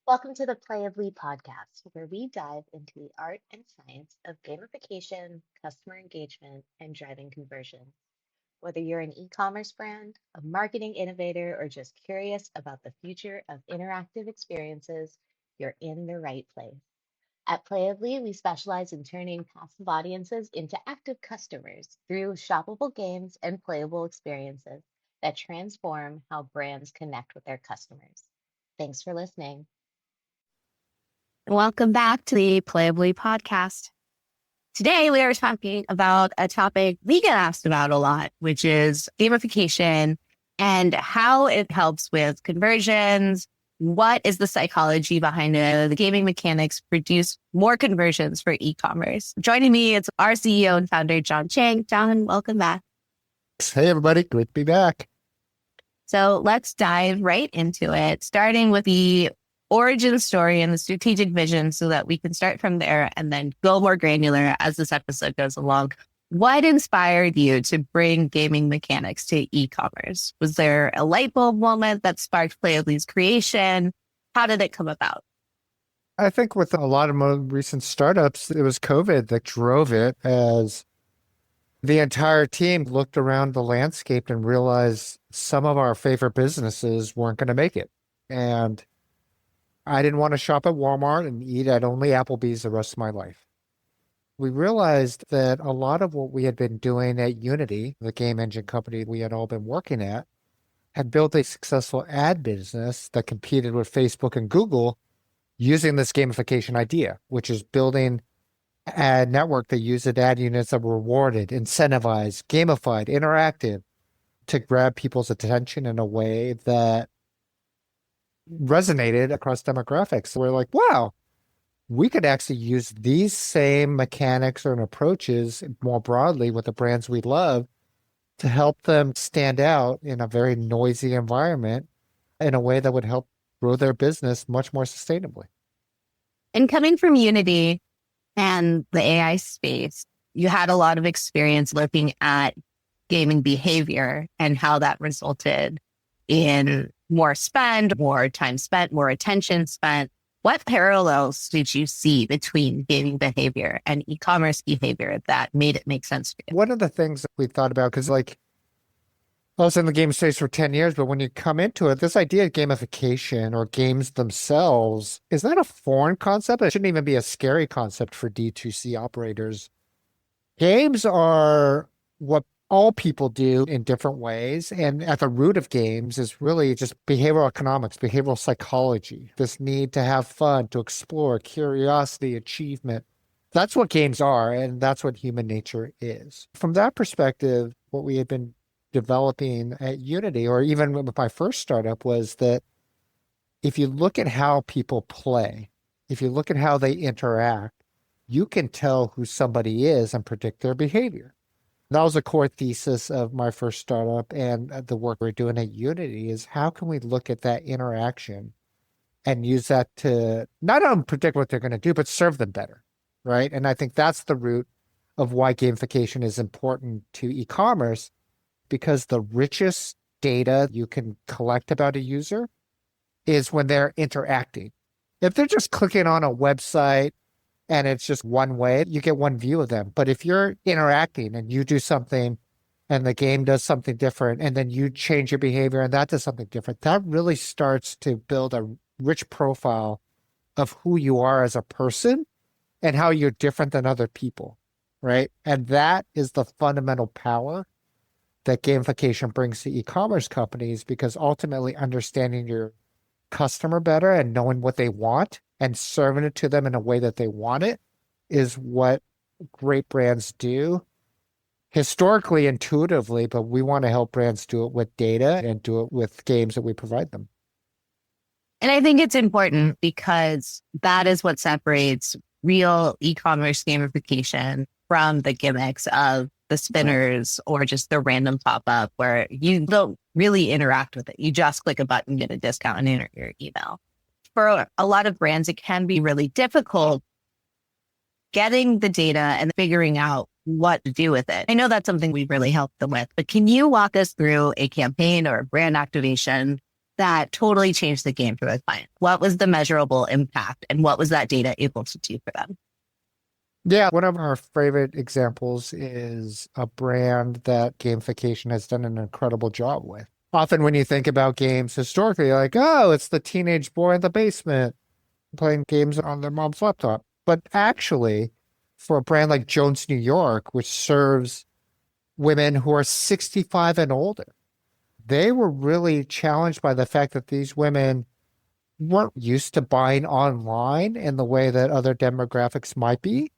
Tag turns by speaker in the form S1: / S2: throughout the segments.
S1: Welcome to the PlayAbly podcast, where we dive into the art and science of gamification, customer engagement, and driving conversion. Whether you're an e-commerce brand, a marketing innovator, or just curious about the future of interactive experiences, you're in the right place. At PlayAbly, we specialize in turning passive audiences into active customers through shoppable games and playable experiences that transform how brands connect with their customers. Thanks for listening.
S2: Welcome back to the PlayAbly podcast. Today, we are talking about a topic we get asked about a lot, which is gamification and how it helps with conversions. What is the psychology behind it? The gaming mechanics produce more conversions for e-commerce. Joining me is our CEO and founder, John Chang. John, welcome back.
S3: Hey, everybody. Good to be back.
S2: So let's dive right into it, starting with the origin story and the strategic vision so that we can start from there and then go more granular as this episode goes along. What inspired you to bring gaming mechanics to e-commerce? Was there a light bulb moment that sparked PlayAbly's creation? How did it come about?
S3: I think with a lot of more recent startups, it was COVID that drove it, as the entire team looked around the landscape and realized some of our favorite businesses weren't going to make it. And I didn't want to shop at Walmart and eat at only Applebee's the rest of my life. We realized that a lot of what we had been doing at Unity, the game engine company we had all been working at, had built a successful ad business that competed with Facebook and Google using this gamification idea, which is building ad network that uses ad units that were rewarded, incentivized, gamified, interactive to grab people's attention in a way that resonated across demographics. We're like, wow, we could actually use these same mechanics or approaches more broadly with the brands we love to help them stand out in a very noisy environment in a way that would help grow their business much more sustainably.
S2: And coming from Unity and the AI space, you had a lot of experience looking at gaming behavior and how that resulted in more spend, more time spent, more attention spent. What parallels did you see between gaming behavior and e-commerce behavior that made it make sense for you?
S3: One of the things that we thought about, because I was in the game space for 10 years, but when you come into it, this idea of gamification or games themselves is not a foreign concept. It shouldn't even be a scary concept for D2C operators. Games are what all people do in different ways. And at the root of games is really just behavioral economics, behavioral psychology, this need to have fun, to explore, curiosity, achievement. That's what games are, and that's what human nature is. From that perspective, what we had been developing at Unity, or even with my first startup, was that if you look at how people play, if you look at how they interact, you can tell who somebody is and predict their behavior. That was a core thesis of my first startup, and the work we're doing at Unity is how can we look at that interaction and use that to not only predict what they're going to do, but serve them better, right? And I think that's the root of why gamification is important to e-commerce, because the richest data you can collect about a user is when they're interacting. If they're just clicking on a website and it's just one way, you get one view of them. But if you're interacting and you do something and the game does something different, and then you change your behavior and that does something different, that really starts to build a rich profile of who you are as a person and how you're different than other people, right? And that is the fundamental power that gamification brings to e-commerce companies, because ultimately understanding your customer better and knowing what they want and serving it to them in a way that they want it is what great brands do historically, intuitively, but we want to help brands do it with data and do it with games that we provide them.
S2: And I think it's important because that is what separates real e-commerce gamification from the gimmicks of the spinners or just the random pop-up where you don't really interact with it. You just click a button, get a discount, and enter your email. For a lot of brands, it can be really difficult getting the data and figuring out what to do with it. I know that's something we really helped them with, but can you walk us through a campaign or a brand activation that totally changed the game for the client? What was the measurable impact and what was that data able to do for them?
S3: Yeah, one of our favorite examples is a brand that gamification has done an incredible job with. Often when you think about games historically, you're like, oh, it's the teenage boy in the basement playing games on their mom's laptop. But actually, for a brand like Jones New York, which serves women who are 65 and older, they were really challenged by the fact that these women weren't used to buying online in the way that other demographics might be.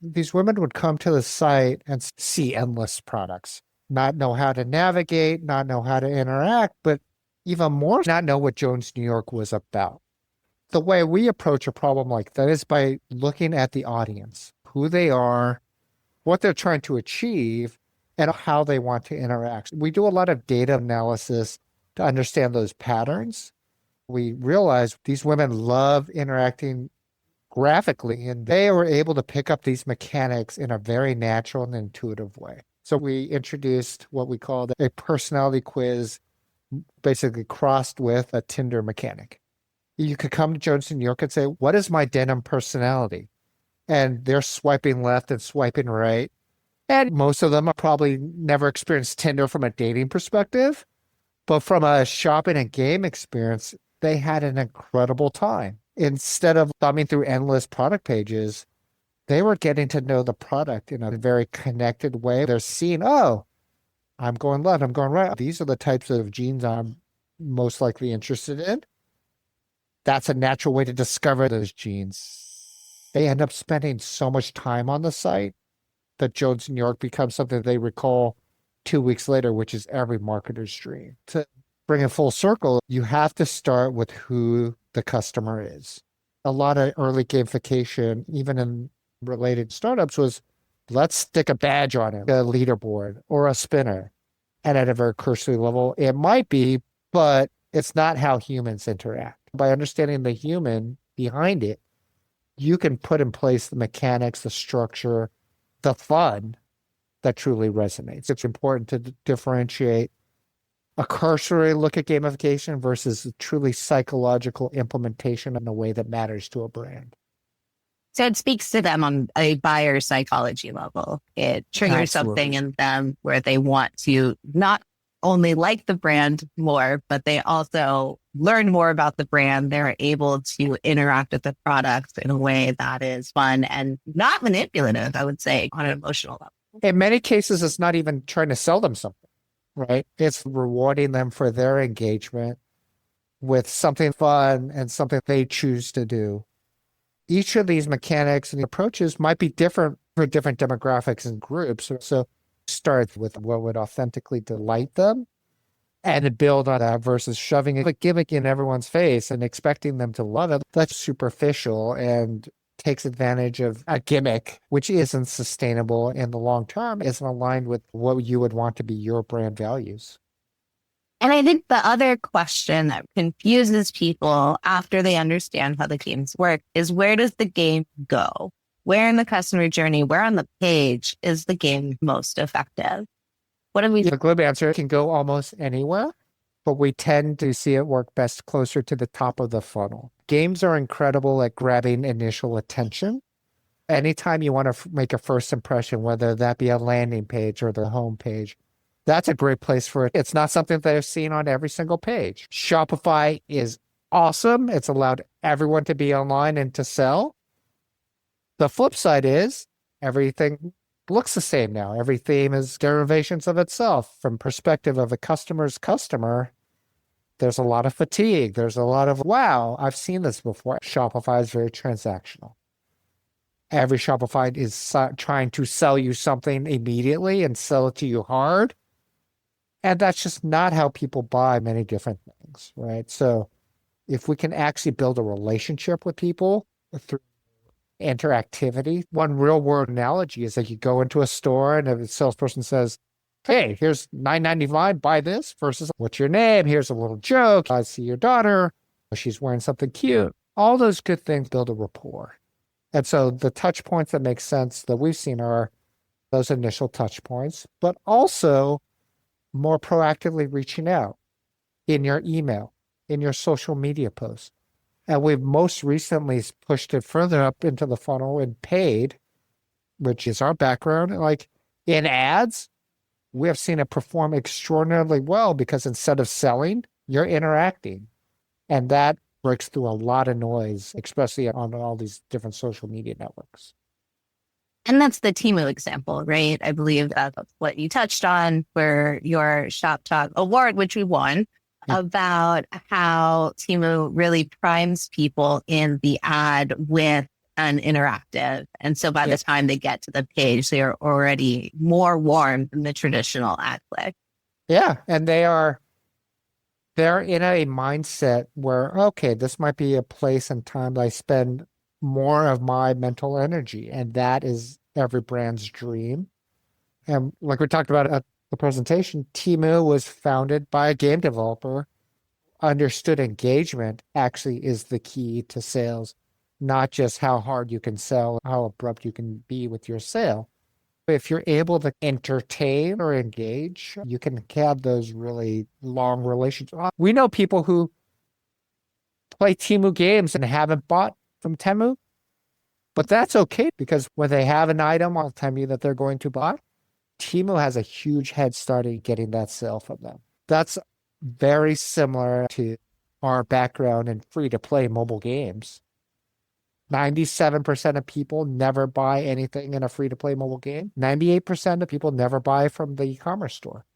S3: These women would come to the site and see endless products, not know how to navigate, not know how to interact, but even more, not know what Jones New York was about. The way we approach a problem like that is by looking at the audience, who they are, what they're trying to achieve, and how they want to interact. We do a lot of data analysis to understand those patterns. We realize these women love interacting graphically, and they were able to pick up these mechanics in a very natural and intuitive way. So we introduced what we called a personality quiz, basically crossed with a Tinder mechanic. You could come to Jones New York and say, what is my denim personality? And they're swiping left and swiping right. And most of them are probably never experienced Tinder from a dating perspective, but from a shopping and game experience, they had an incredible time. Instead of thumbing through endless product pages, they were getting to know the product in a very connected way. They're seeing, oh, I'm going left, I'm going right. These are the types of jeans I'm most likely interested in. That's a natural way to discover those jeans. They end up spending so much time on the site that Jones New York becomes something they recall 2 weeks later, which is every marketer's dream. To bring it full circle, you have to start with who the customer is. A lot of early gamification, even in related startups, was let's stick a badge on it, a leaderboard or a spinner. And at a very cursory level, it might be, but it's not how humans interact. By understanding the human behind it, you can put in place the mechanics, the structure, the fun that truly resonates. It's important to differentiate a cursory look at gamification versus a truly psychological implementation in a way that matters to a brand.
S2: So it speaks to them on a buyer psychology level. It triggers something in them where they want to not only like the brand more, but they also learn more about the brand. They're able to interact with the product in a way that is fun and not manipulative, I would say, on an emotional level.
S3: In many cases, it's not even trying to sell them something, right? It's rewarding them for their engagement with something fun and something they choose to do. Each of these mechanics and approaches might be different for different demographics and groups. So start with what would authentically delight them and build on that versus shoving a gimmick in everyone's face and expecting them to love it. That's superficial and takes advantage of a gimmick, which isn't sustainable in the long term, isn't aligned with what you would want to be your brand values.
S2: And I think the other question that confuses people after they understand how the games work is, where does the game go? Where in the customer journey, where on the page is the game most effective? What have we?
S3: The glib answer can go almost anywhere, but we tend to see it work best closer to the top of the funnel. Games are incredible at grabbing initial attention. Anytime you want to make a first impression, whether that be a landing page or the home page, that's a great place for it. It's not something they've seen on every single page. Shopify is awesome. It's allowed everyone to be online and to sell. The flip side is everything looks the same now. Every theme is derivations of itself. From perspective of a customer's customer, there's a lot of fatigue. There's a lot of, wow, I've seen this before. Shopify is very transactional. Every Shopify is trying to sell you something immediately and sell it to you hard. And that's just not how people buy many different things, right? So if we can actually build a relationship with people through interactivity, one real world analogy is that you go into a store and a salesperson says, hey, here's $9.95, buy this, versus what's your name? Here's a little joke. I see your daughter. She's wearing something cute. All those good things build a rapport. And so the touch points that make sense that we've seen are those initial touch points, but also more proactively reaching out. in your email, in your social media posts. And we've most recently pushed it further up into the funnel in paid, which is our background. Like in ads, we have seen it perform extraordinarily well because instead of selling, you're interacting. And that breaks through a lot of noise, especially on all these different social media networks.
S2: And that's the Temu example, right? I believe that's what you touched on for your Shop Talk award, which we won,
S3: Yeah.
S2: about how Temu really primes people in the ad with an interactive. And so by the time they get to the page, they are already more warm than the traditional ad click.
S3: Yeah. And they're in a mindset where, okay, this might be a place and time that I spend more of my mental energy. And that is every brand's dream. And like we talked about at the presentation, Temu was founded by a game developer, understood engagement actually is the key to sales, not just how hard you can sell, how abrupt you can be with your sale. If you're able to entertain or engage, you can have those really long relationships. We know people who play Temu games and haven't bought from Temu, but that's okay because when they have an item on Temu that they're going to buy, Temu has a huge head start in getting that sale from them. That's very similar to our background in free-to-play mobile games. 97% of people never buy anything in a free-to-play mobile game. 98% of people never buy from the e-commerce store.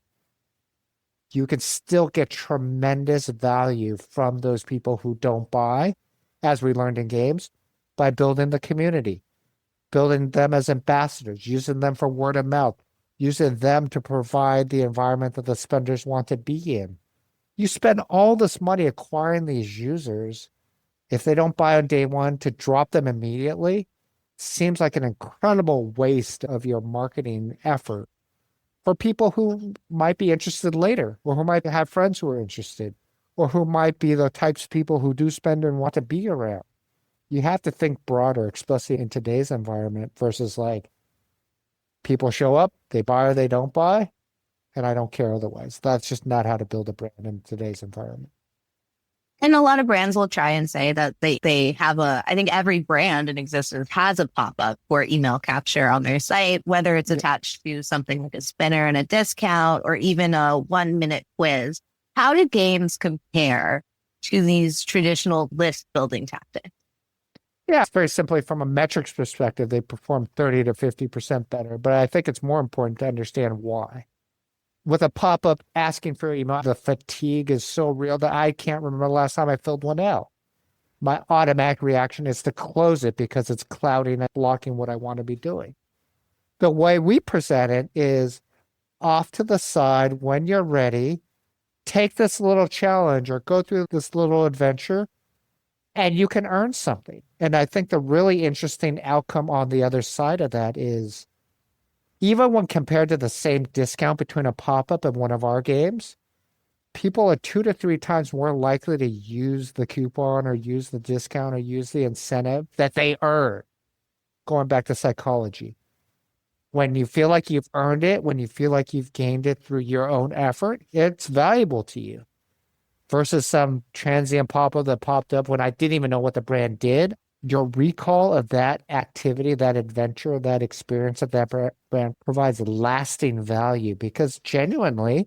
S3: You can still get tremendous value from those people who don't buy, as we learned in games, by building the community, building them as ambassadors, using them for word of mouth, using them to provide the environment that the spenders want to be in. You spend all this money acquiring these users. If they don't buy on day one, to drop them immediately seems like an incredible waste of your marketing effort for people who might be interested later, or who might have friends who are interested, or who might be the types of people who do spend and want to be around. You have to think broader, especially in today's environment, versus like people show up, they buy or they don't buy, and I don't care otherwise. That's just not how to build a brand in today's environment.
S2: And a lot of brands will try and say that they have I think every brand in existence has a pop-up for email capture on their site, whether it's attached to something like a spinner and a discount or even a 1-minute quiz. How do games compare to these traditional list building tactics?
S3: Yeah, it's very simply from a metrics perspective, they perform 30 to 50% better, but I think it's more important to understand why. With a pop-up asking for email, the fatigue is so real that I can't remember the last time I filled one out. My automatic reaction is to close it because it's clouding and blocking what I want to be doing. The way we present it is off to the side when you're ready, take this little challenge or go through this little adventure, and you can earn something. And I think the really interesting outcome on the other side of that is even when compared to the same discount between a pop-up and one of our games, people are 2 to 3 times more likely to use the coupon or use the discount or use the incentive that they earn. Going back to psychology. When you feel like you've earned it, when you feel like you've gained it through your own effort, it's valuable to you. Versus some transient pop-up that popped up when I didn't even know what the brand did. Your recall of that activity, that adventure, that experience of that brand provides lasting value because genuinely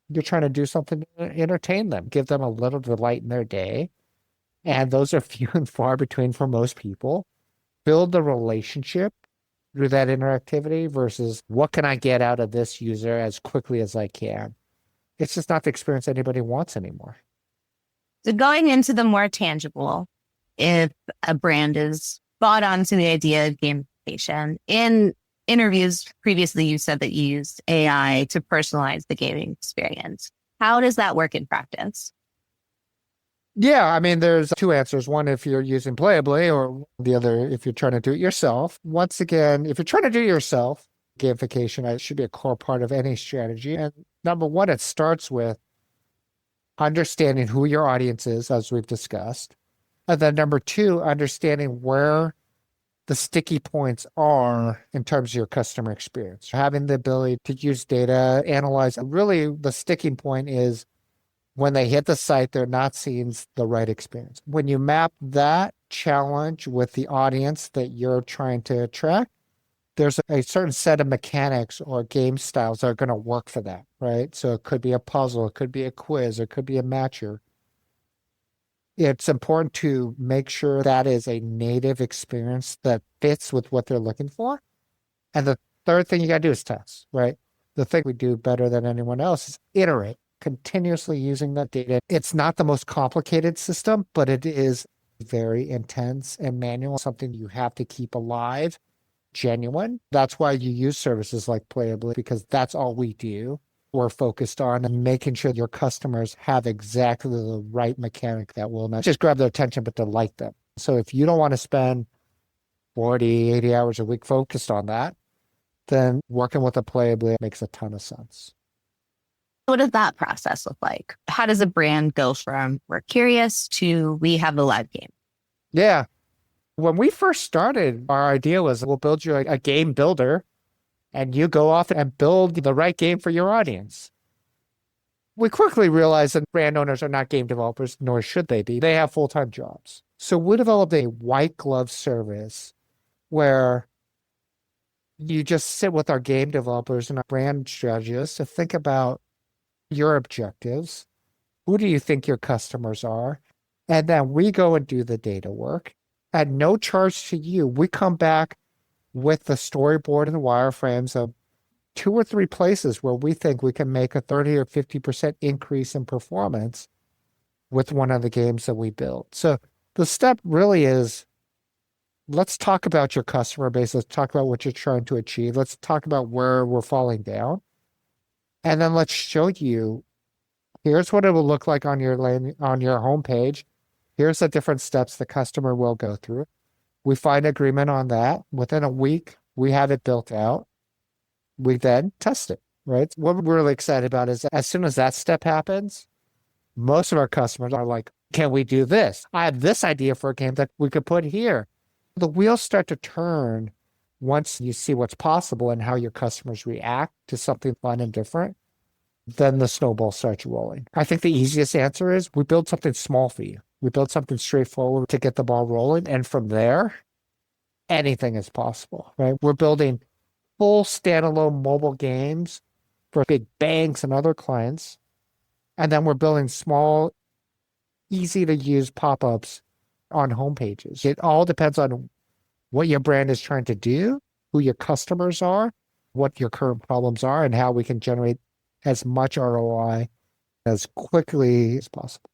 S3: you're trying to do something to entertain them, give them a little delight in their day. And those are few and far between for most people. Build the relationship through that interactivity versus what can I get out of this user as quickly as I can. It's just not the experience anybody wants anymore.
S2: So going into the more tangible, if a brand is bought onto the idea of gamification, in interviews previously, you said that you used AI to personalize the gaming experience. How does that work in practice?
S3: Yeah, I mean, there's 2 answers. One, if you're using PlayAbly, or the other, if you're trying to do it yourself. Once again, if you're trying to do it yourself, gamification should be a core part of any strategy. And number one, it starts with understanding who your audience is, as we've discussed. And then number 2, understanding where the sticky points are in terms of your customer experience. Having the ability to use data, analyze. Really, the sticking point is When they hit the site, they're not seeing the right experience. When you map that challenge with the audience that you're trying to attract, there's a certain set of mechanics or game styles that are going to work for that, right? So it could be a puzzle, it could be a quiz, it could be a matcher. It's important to make sure that is a native experience that fits with what they're looking for. And the third thing you got to do is test, right? The thing we do better than anyone else is iterate, continuously using that data. It's not the most complicated system, but it is very intense and manual, something you have to keep alive, genuine. That's why you use services like PlayAbly, because that's all we do. We're focused on making sure your customers have exactly the right mechanic that will not just grab their attention, but delight them. So if you don't want to spend 40, 80 hours a week focused on that, then working with a PlayAbly makes a ton of sense.
S2: What does that process look like? How does a brand go from we're curious to we have a live game?
S3: Yeah. When we first started, our idea was we'll build you a game builder and you go off and build the right game for your audience. We quickly realized that brand owners are not game developers, nor should they be. They have full-time jobs. So we developed a white glove service where you just sit with our game developers and our brand strategists to think about your objectives. Who do you think your customers are? And then we go and do the data work at no charge to you. We come back with the storyboard and the wireframes of 2 or 3 places where we think we can make a 30 or 50% increase in performance with one of the games that we built. So the step really is, let's talk about your customer base. Let's talk about what you're trying to achieve. Let's talk about where we're falling down. And then let's show you, here's what it will look like on your homepage. Here's the different steps the customer will go through. We find agreement on that. Within a week, we have it built out. We then test it, right? What we're really excited about is as soon as that step happens, most of our customers are like, can we do this? I have this idea for a game that we could put here. The wheels start to turn once you see what's possible and how your customers react to something fun and different. Then the snowball starts rolling. I think the easiest answer is we build something small for you. We build something straightforward to get the ball rolling. And from there, anything is possible, right? We're building full standalone mobile games for big banks and other clients. And then we're building small, easy to use pop-ups on homepages. It all depends on what your brand is trying to do, who your customers are, what your current problems are, and how we can generate as much ROI as quickly as possible.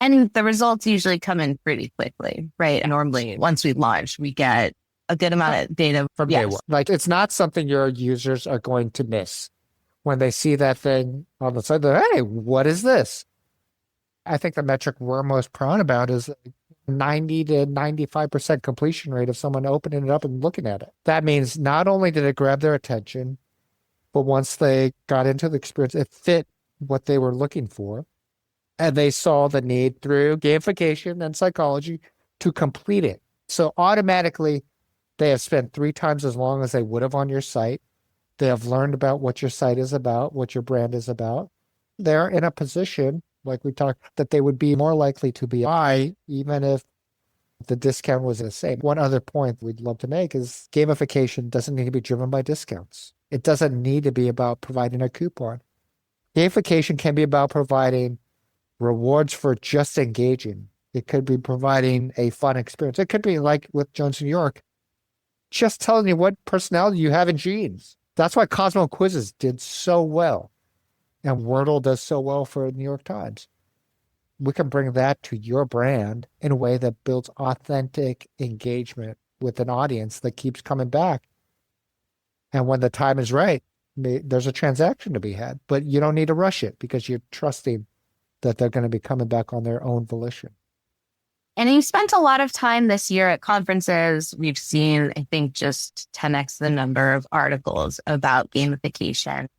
S2: And the results usually come in pretty quickly, right? And normally, once we launch, we get a good amount of data
S3: from day one. Like, it's not something your users are going to miss when they see that thing on the side. They're, hey, what is this? I think the metric we're most proud about is 90 to 95% completion rate of someone opening it up and looking at it. That means not only did it grab their attention, but once they got into the experience, it fit what they were looking for. And they saw the need through gamification and psychology to complete it. So automatically, they have spent 3 times as long as they would have on your site. They have learned about what your site is about, what your brand is about. They're in a position, like we talked, that they would be more likely to buy, even if the discount was the same. One other point we'd love to make is gamification doesn't need to be driven by discounts. It doesn't need to be about providing a coupon. Gamification can be about providing rewards for just engaging. It could be providing a fun experience. It could be like with Jones New York, just telling you what personality you have in genes. That's why Cosmo Quizzes did so well. And Wordle does so well for New York Times. We can bring that to your brand in a way that builds authentic engagement with an audience that keeps coming back. And when the time is right, there's a transaction to be had, but you don't need to rush it because you're trusting that they're going to be coming back on their own volition.
S2: And you spent a lot of time this year at conferences. We've seen, I think, just 10x the number of articles about gamification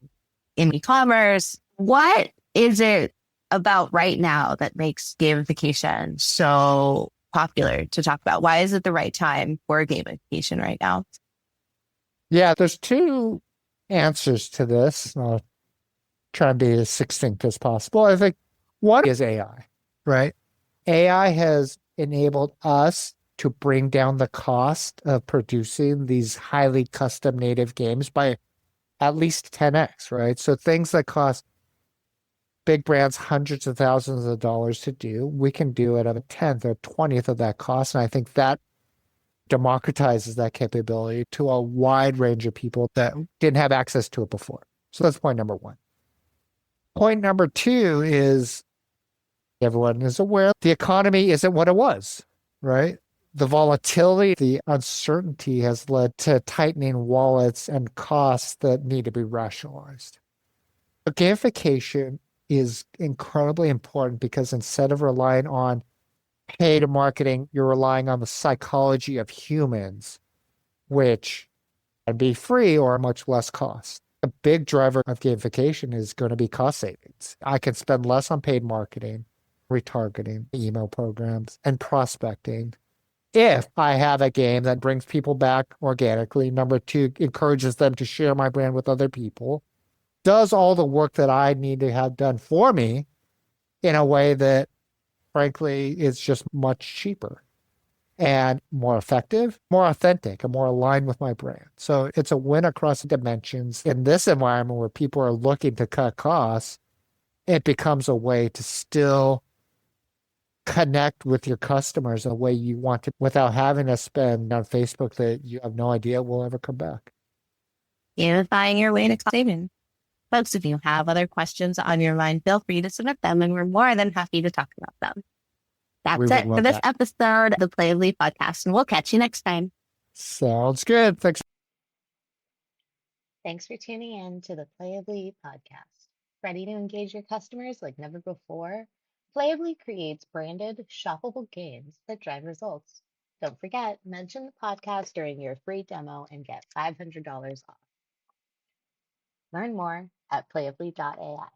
S2: in e-commerce. What is it about right now that makes gamification so popular to talk about? Why is it the right time for gamification right now?
S3: Yeah, there's 2 answers to this. I'll try and be as succinct as possible. I think One is AI, right? AI has enabled us to bring down the cost of producing these highly custom native games by at least 10x, right? So things that cost big brands hundreds of thousands of dollars to do, we can do it at a tenth or 20th of that cost. And I think that democratizes that capability to a wide range of people that didn't have access to it before. So that's point number one. Point number two is everyone is aware the economy isn't what it was, right? The volatility, the uncertainty has led to tightening wallets and costs that need to be rationalized. But gamification is incredibly important because instead of relying on paid marketing, you're relying on the psychology of humans, which can be free or much less cost. A big driver of gamification is going to be cost savings. I can spend less on paid marketing, retargeting, email programs, and prospecting if I have a game that brings people back organically. Number two, encourages them to share my brand with other people, does all the work that I need to have done for me in a way that, frankly, is just much cheaper and more effective, more authentic, and more aligned with my brand. So it's a win across dimensions. In this environment where people are looking to cut costs, it becomes a way to still connect with your customers in a way you want to without having to spend on Facebook that you have no idea will ever come back.
S2: Gamifying your way to cost savings. Folks, if you have other questions on your mind, feel free to submit them and we're more than happy to talk about them.
S3: We
S2: That's
S3: would
S2: it for
S3: love
S2: this
S3: that.
S2: episode of the PlayAbly podcast, and we'll catch you next time.
S3: Sounds good. Thanks.
S1: Thanks for tuning in to the PlayAbly podcast. Ready to engage your customers like never before? PlayAbly creates branded, shoppable games that drive results. Don't forget, mention the podcast during your free demo and get $500 off. Learn more at playably.ai.